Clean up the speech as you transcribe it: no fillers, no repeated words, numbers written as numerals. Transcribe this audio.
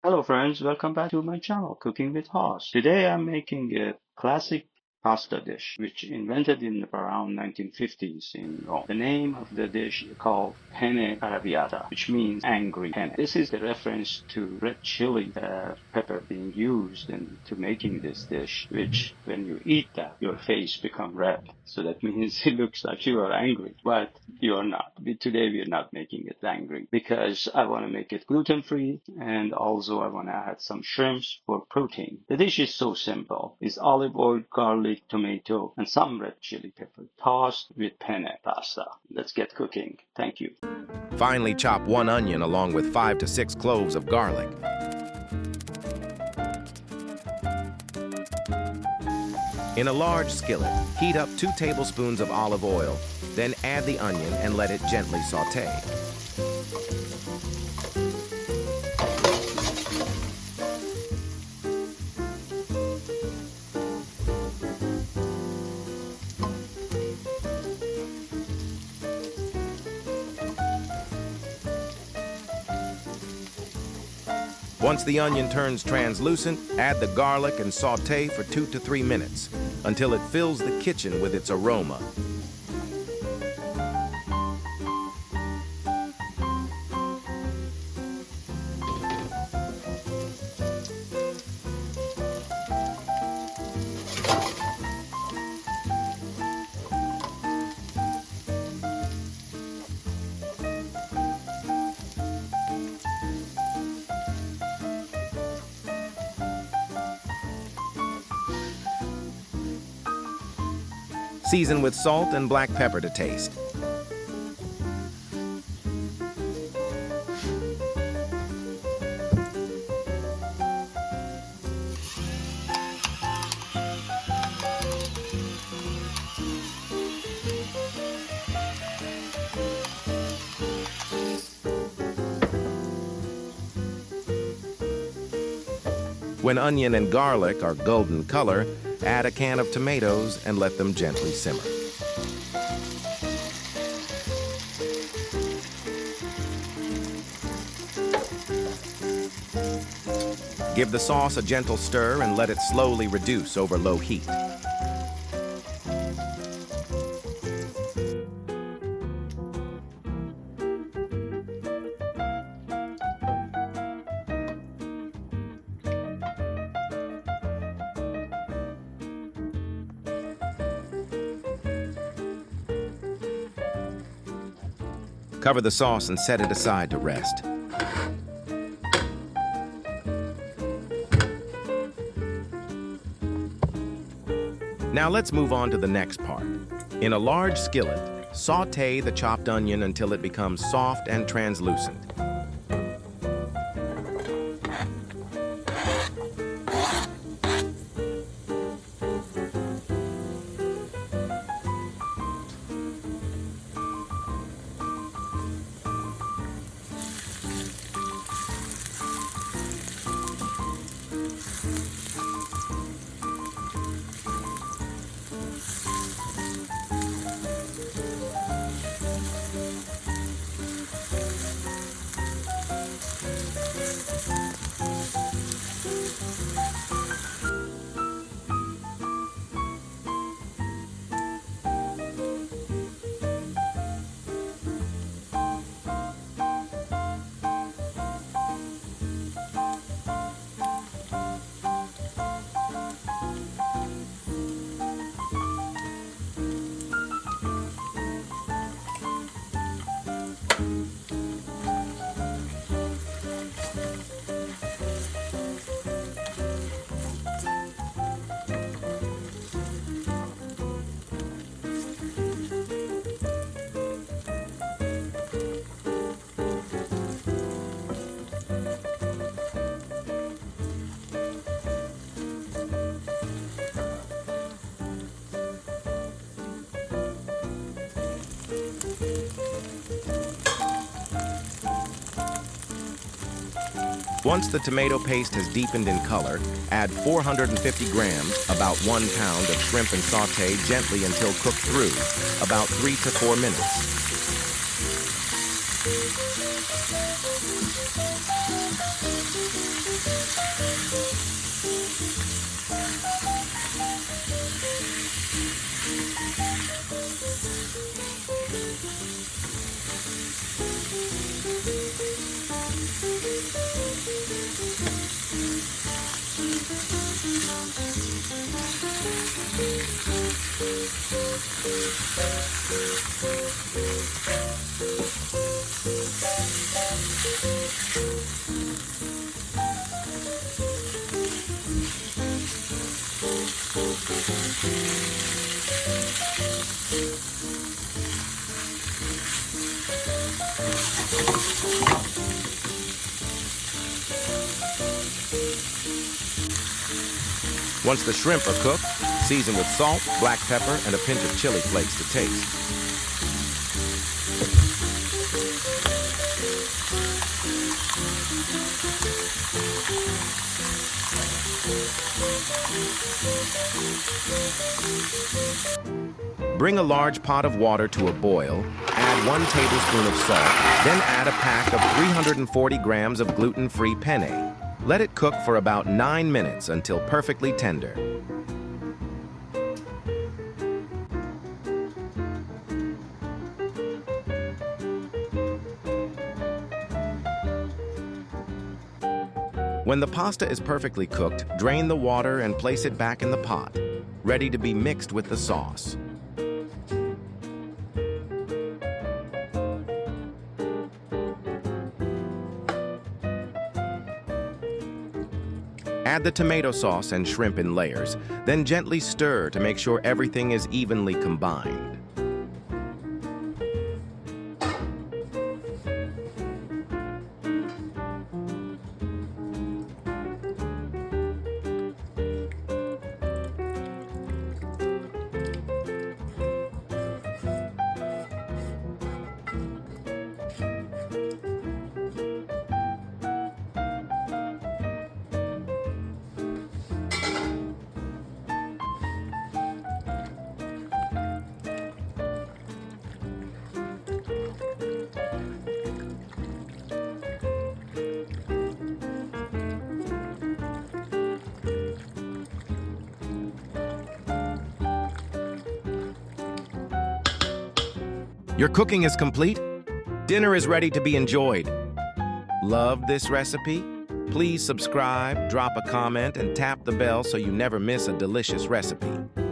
Hello friends, welcome back to my channel, Cooking with Hoss. Today I'm making a classic pasta dish, which invented in around 1950s in Rome. The name of the dish is called Penne Arrabbiata, which means angry penne. This is a reference to red chili pepper being used to making this dish, which when you eat that, your face become red. So that means it looks like you are angry, but you're not. Today we're not making it angry because I want to make it gluten-free and also I want to add some shrimps for protein. The dish is so simple. It's olive oil, garlic, tomato, and some red chili pepper tossed with penne pasta. Let's get cooking. Thank you. Finely chop one onion along with 5 to 6 cloves of garlic. In a large skillet, heat up 2 tablespoons of olive oil, then add the onion and let it gently saute. Once the onion turns translucent, add the garlic and saute for 2 to 3 minutes until it fills the kitchen with its aroma. Season with salt and black pepper to taste. When onion and garlic are golden color, add a can of tomatoes and let them gently simmer. Give the sauce a gentle stir and let it slowly reduce over low heat. Cover the sauce and set it aside to rest. Now let's move on to the next part. In a large skillet, saute the chopped onion until it becomes soft and translucent. Once the tomato paste has deepened in color, add 450 grams, about 1 pound of shrimp and saute gently until cooked through, about 3 to 4 minutes. Once the shrimp are cooked, season with salt, black pepper, and a pinch of chili flakes to taste. Bring a large pot of water to a boil, add 1 tablespoon of salt, then add a pack of 340 grams of gluten-free penne. Let it cook for about 9 minutes until perfectly tender. When the pasta is perfectly cooked, drain the water and place it back in the pot, ready to be mixed with the sauce. Add the tomato sauce and shrimp in layers, then gently stir to make sure everything is evenly combined. Your cooking is complete? Dinner is ready to be enjoyed. Love this recipe? Please subscribe, drop a comment, and tap the bell so you never miss a delicious recipe.